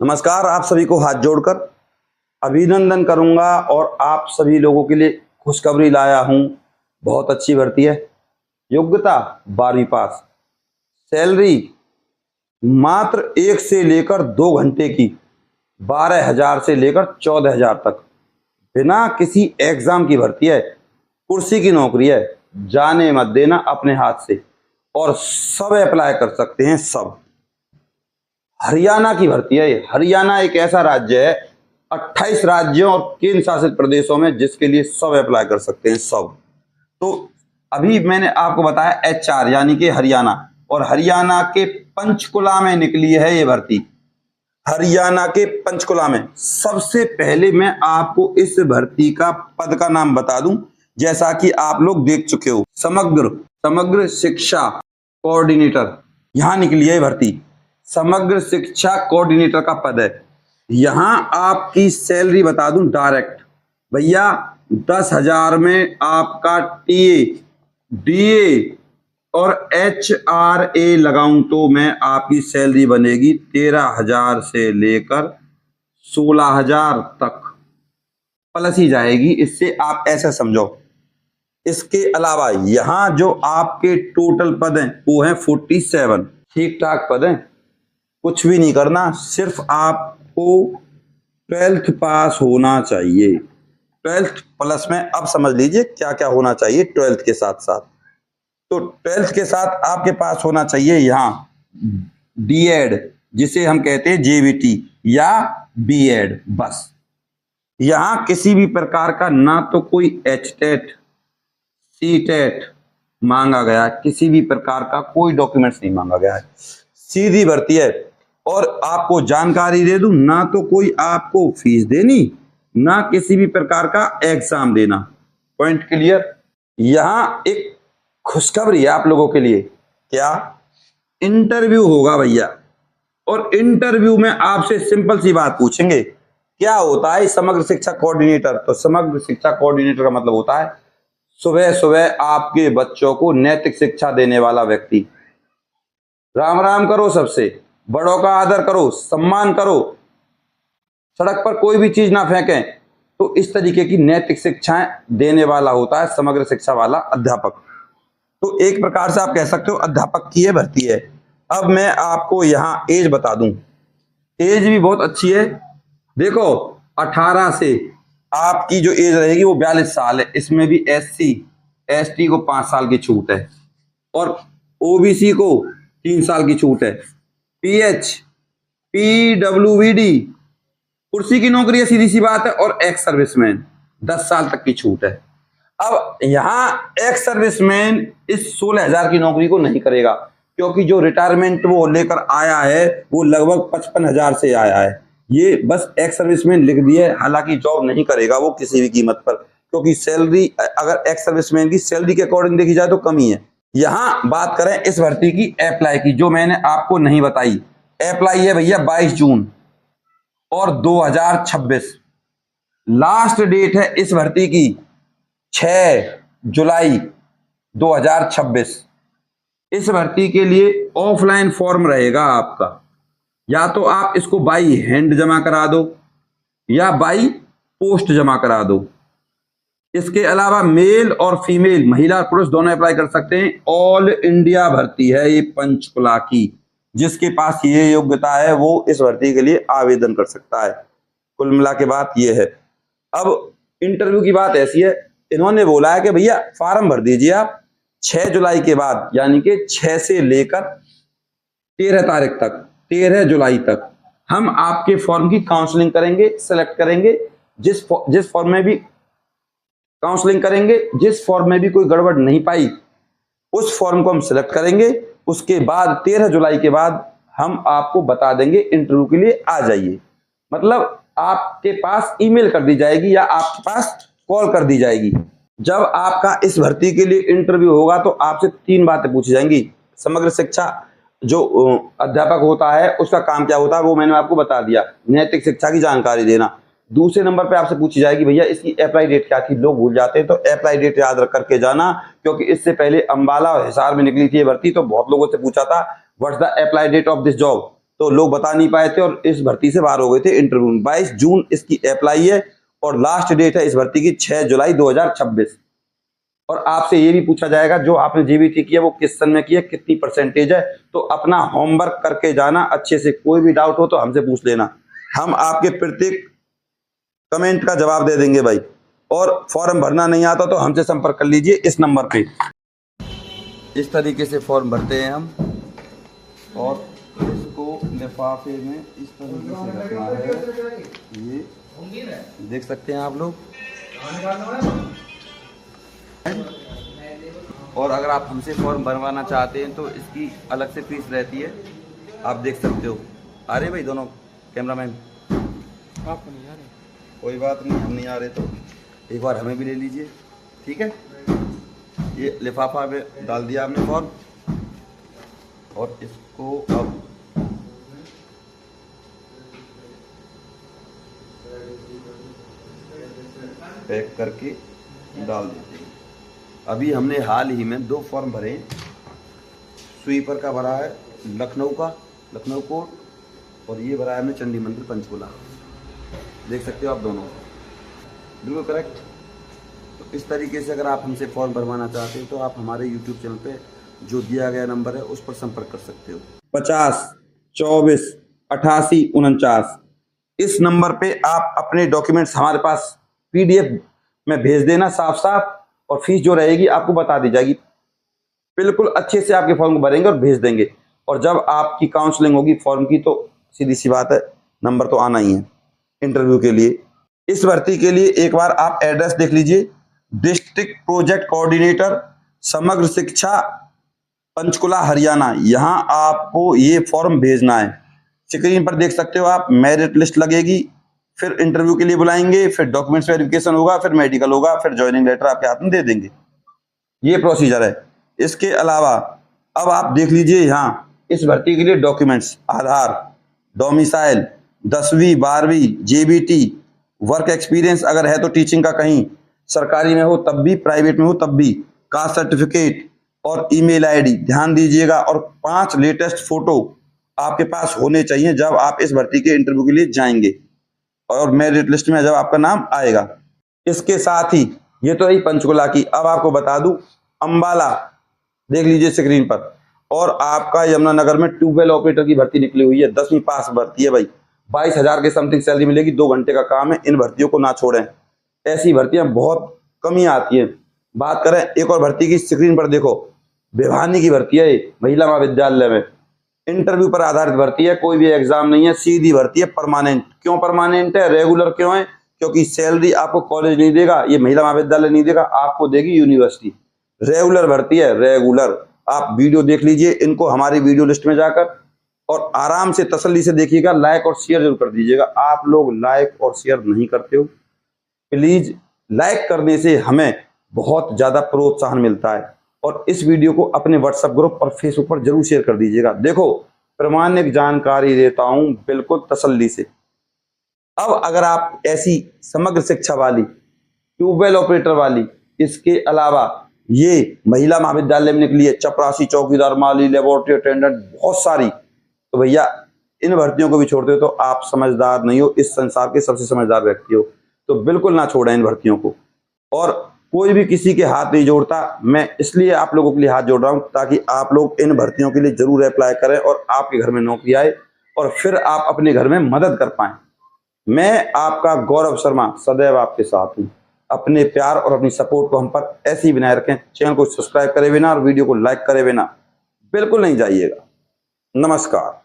नमस्कार। आप सभी को हाथ जोड़कर अभिनंदन करूंगा और आप सभी लोगों के लिए खुशखबरी लाया हूं। बहुत अच्छी भर्ती है। योग्यता 12वीं पास। सैलरी मात्र 1 से लेकर 2 घंटे की 12,000 से लेकर 14,000 तक। बिना किसी एग्जाम की भर्ती है। कुर्सी की नौकरी है। जाने मत देना अपने हाथ से। और सब अप्लाई कर सकते हैं सब। हरियाणा की भर्ती है। हरियाणा एक ऐसा राज्य है 28 राज्यों और केंद्र शासित प्रदेशों में जिसके लिए सब अप्लाई कर सकते हैं सब। तो अभी मैंने आपको बताया HR यानी कि हरियाणा, और हरियाणा के पंचकुला में निकली है ये भर्ती। हरियाणा के पंचकुला में। सबसे पहले मैं आपको इस भर्ती का पद का नाम बता दूं, जैसा कि आप लोग देख चुके हो। समग्र शिक्षा कोऑर्डिनेटर यहां निकली है भर्ती। समग्र शिक्षा कोऑर्डिनेटर का पद है। यहां आपकी सैलरी बता दूं डायरेक्ट भैया 10,000 में आपका TA DA और HRA लगाऊं तो मैं आपकी सैलरी बनेगी 13,000 से लेकर 16,000 तक प्लस ही जाएगी। इससे आप ऐसा समझो। इसके अलावा यहां जो आपके टोटल पद हैं वो हैं 47। ठीक ठाक पद हैं। कुछ भी नहीं करना, सिर्फ आपको 12th पास होना चाहिए। 12th प्लस में अब समझ लीजिए क्या क्या होना चाहिए 12th के साथ साथ। तो 12th के साथ आपके पास होना चाहिए यहाँ D.Ed जिसे हम कहते हैं JVT या B.Ed। बस यहाँ किसी भी प्रकार का ना तो कोई HTET CTET मांगा गया, किसी भी प्रकार का कोई डॉक्यूमेंट्स नहीं मांगा गया है। सीधी भर्ती है। और आपको जानकारी दे दूं, ना तो कोई आपको फीस देनी, ना किसी भी प्रकार का एग्जाम देना। Point clear. यहां एक खुशखबरी है आप लोगों के लिए। क्या? इंटरव्यू होगा भैया। और इंटरव्यू में आपसे सिंपल सी बात पूछेंगे, क्या होता है समग्र शिक्षा कोऑर्डिनेटर? तो समग्र शिक्षा कोऑर्डिनेटर का मतलब होता है सुबह सुबह आपके बच्चों को नैतिक शिक्षा देने वाला व्यक्ति। राम राम करो सबसे, बड़ों का आदर करो, सम्मान करो, सड़क पर कोई भी चीज ना फेंकें। तो इस तरीके की नैतिक शिक्षाएं देने वाला होता है समग्र शिक्षा वाला अध्यापक। तो एक प्रकार से आप कह सकते हो अध्यापक की ये भर्ती है। अब मैं आपको यहाँ एज बता दूं। एज भी बहुत अच्छी है। देखो 18 से आपकी जो एज रहेगी वो 42 साल है। इसमें भी SC ST को 5 साल की छूट है और OBC को 3 साल की छूट है। PH PWBD कुर्सी की नौकरी है, सीधी सी बात है। और एक्स सर्विसमैन 10 साल तक की छूट है। अब यहाँ एक्स सर्विसमैन इस 16,000 की नौकरी को नहीं करेगा, क्योंकि जो रिटायरमेंट वो लेकर आया है वो लगभग 55,000 से आया है। ये बस एक्स सर्विसमैन लिख दिया है, हालांकि जॉब नहीं करेगा वो किसी भी कीमत पर, क्योंकि सैलरी अगर एक्स सर्विसमैन की सैलरी के अकॉर्डिंग देखी जाए तो कम ही है। यहाँ बात करें इस भर्ती की अप्लाई की, जो मैंने आपको नहीं बताई। अप्लाई है भैया 22 जून और 2026। लास्ट डेट है इस भर्ती की 6 जुलाई 2026। इस भर्ती के लिए ऑफलाइन फॉर्म रहेगा आपका। या तो आप इसको बाई हैंड जमा करा दो या बाई पोस्ट जमा करा दो। इसके अलावा मेल और फीमेल, महिला और पुरुष दोनों अप्लाई कर सकते हैं। ऑल इंडिया भर्ती है ये पंचकुला की। जिसके पास ये योग्यता है वो इस भर्ती के लिए आवेदन कर सकता है। कुल मिला के बात ये है। अब इंटरव्यू की बात ऐसी है, इन्होंने बोला है कि भैया फॉर्म भर दीजिए आप 6 जुलाई के बाद, यानी कि 6 से लेकर 13 तारीख तक, 13 जुलाई तक हम आपके फॉर्म की काउंसलिंग करेंगे, सेलेक्ट करेंगे। जिस फॉर्म में भी काउंसलिंग करेंगे, जिस फॉर्म में भी कोई गड़बड़ नहीं पाई उस फॉर्म को हम सिलेक्ट करेंगे। उसके बाद 13 जुलाई के बाद हम आपको बता देंगे इंटरव्यू के लिए आ जाइए। मतलब आपके पास ईमेल कर दी जाएगी या आपके पास कॉल कर दी जाएगी। जब आपका इस भर्ती के लिए इंटरव्यू होगा तो आपसे 3 बातें पूछी जाएंगी। समग्र शिक्षा जो अध्यापक होता है उसका काम क्या होता है वो मैंने आपको बता दिया। नैतिक शिक्षा की जानकारी देना। दूसरे नंबर पे आपसे पूछी जाएगी भैया इसकी अप्लाई डेट क्या थी। लोग भूल जाते हैं, तो अप्लाई डेट याद रख करके जाना, क्योंकि इससे पहले अंबाला और हिसार में निकली थी ये भर्ती, तो बहुत लोगों से पूछा था what's the apply date of this job. तो लोग बता नहीं पाए थे और इस भर्ती से बाहर हो गए थे इंटरव्यू में। 22 जून इसकी अप्लाई है और लास्ट डेट है इस भर्ती की 6 जुलाई 2026। और आपसे ये भी पूछा जाएगा जो आपने जेबीटी किया वो किस सन में किया, कितनी परसेंटेज है। तो अपना होमवर्क करके जाना अच्छे से, कोई भी डाउट हो तो हमसे पूछ लेना, हम आपके प्रत्येक कमेंट का जवाब दे देंगे भाई। और फॉर्म भरना नहीं आता तो हमसे संपर्क कर लीजिए इस नंबर पे। इस तरीके से फॉर्म भरते हैं हम और इसको लिफाफे में इस तरीके से रखना है। ये देख सकते हैं आप लोग। और अगर आप हमसे फॉर्म भरवाना चाहते हैं तो इसकी अलग से फीस रहती है, आप देख सकते हो। आ रहे भाई दोनों कैमरामैन? आपको नहीं आ रहे? कोई बात नहीं, हम नहीं आ रहे तो एक बार हमें भी ले लीजिए, ठीक है। ये लिफाफा में डाल दिया आपने फॉर्म और इसको अब पैक करके डाल देते हैं। अभी हमने हाल ही में 2 फॉर्म भरे, स्वीपर का भरा है लखनऊ का, लखनऊ कोर्ट, और ये भरा है हमने चंडी मंदिर पंचकुला। देख सकते हो आप दोनों, बिल्कुल करेक्ट। तो इस तरीके से अगर आप हमसे फॉर्म भरवाना चाहते हैं तो आप हमारे यूट्यूब चैनल पे जो दिया गया नंबर है उस पर संपर्क कर सकते हो। 50 24 88 49 इस नंबर पे आप अपने डॉक्यूमेंट्स हमारे पास PDF में भेज देना साफ साफ, और फीस जो रहेगी आपको बता दी जाएगी। बिल्कुल अच्छे से आपके फॉर्म को भरेंगे और भेज देंगे। और जब आपकी काउंसलिंग होगी फॉर्म की तो सीधी सी बात है, नंबर तो आना ही है इंटरव्यू के लिए। इस भर्ती के लिए एक बार आप एड्रेस देख लीजिए, डिस्ट्रिक्ट प्रोजेक्ट कोऑर्डिनेटर समग्र शिक्षा पंचकुला हरियाणा। यहाँ आपको ये फॉर्म भेजना है। स्क्रीन पर देख सकते हो आप, मेरिट लिस्ट लगेगी, फिर इंटरव्यू के लिए बुलाएंगे, फिर डॉक्यूमेंट्स वेरिफिकेशन होगा, फिर मेडिकल होगा, फिर ज्वाइनिंग लेटर आपके हाथ में दे देंगे। ये प्रोसीजर है। इसके अलावा अब आप देख लीजिए यहाँ इस भर्ती के लिए डॉक्यूमेंट्स, आधार, डोमिसाइल, 10वीं 12वीं जेबीटी, वर्क एक्सपीरियंस अगर है तो टीचिंग का कहीं सरकारी में हो तब भी, प्राइवेट में हो तब भी, कास्ट सर्टिफिकेट और ईमेल आईडी ध्यान दीजिएगा। और 5 लेटेस्ट फोटो आपके पास होने चाहिए जब आप इस भर्ती के इंटरव्यू के लिए जाएंगे और मेरिट लिस्ट में जब आपका नाम आएगा। इसके साथ ही ये तो रही पंचकुला की। अब आपको बता दूं अंबाला देख लीजिए स्क्रीन पर, और आपका यमुनानगर में ट्यूबवेल ऑपरेटर की भर्ती निकली हुई है। 10वीं पास भर्ती है भाई, 22,000 के समथिंग सैलरी मिलेगी, 2 घंटे का काम है। इन भर्तियों को ना छोड़ें, ऐसी भर्तियां बहुत कमी आती हैं। बात करें एक और भर्ती की, स्क्रीन पर देखो, भिवानी की भर्ती है महिला महाविद्यालय में, इंटरव्यू पर आधारित भर्ती है, कोई भी एग्जाम नहीं है, सीधी भर्ती है, परमानेंट। क्यों परमानेंट है, रेगुलर क्यों है? क्योंकि सैलरी आपको कॉलेज नहीं देगा, ये महिला महाविद्यालय नहीं देगा, आपको देगी यूनिवर्सिटी। रेगुलर भर्ती है, रेगुलर। आप वीडियो देख लीजिए इनको हमारी वीडियो लिस्ट में जाकर, और आराम से तसल्ली से देखिएगा। लाइक और शेयर जरूर कर दीजिएगा। आप लोग लाइक और शेयर नहीं करते हो, प्लीज लाइक करने से हमें बहुत ज्यादा प्रोत्साहन मिलता है। और इस वीडियो को अपने व्हाट्सएप ग्रुप और फेसबुक पर जरूर शेयर कर दीजिएगा। देखो प्रामाणिक जानकारी देता हूं बिल्कुल तसल्ली से। अब अगर आप ऐसी समग्र शिक्षा वाली, ट्यूबवेल ऑपरेटर वाली, इसके अलावा ये महिला महाविद्यालय में निकली है, चपरासी, चौकीदार, माली, लेबोरेटरी अटेंडेंट, बहुत सारी, तो भैया इन भर्तियों को भी छोड़ते हो तो आप समझदार नहीं हो, इस संसार के सबसे समझदार व्यक्ति हो। तो बिल्कुल ना छोड़ें इन भर्तियों को। और कोई भी किसी के हाथ नहीं जोड़ता, मैं इसलिए आप लोगों के लिए हाथ जोड़ रहा हूं ताकि आप लोग इन भर्तियों के लिए जरूर अप्लाई करें और आपके घर में नौकरी आए और फिर आप अपने घर में मदद कर पाएं। मैं आपका गौरव शर्मा सदैव आपके साथ हूं। अपने प्यार और अपनी सपोर्ट को हम पर ऐसे ही बनाए रखें। चैनल को सब्सक्राइब करे बिना और वीडियो को लाइक करे बिना बिल्कुल नहीं जाइएगा। नमस्कार।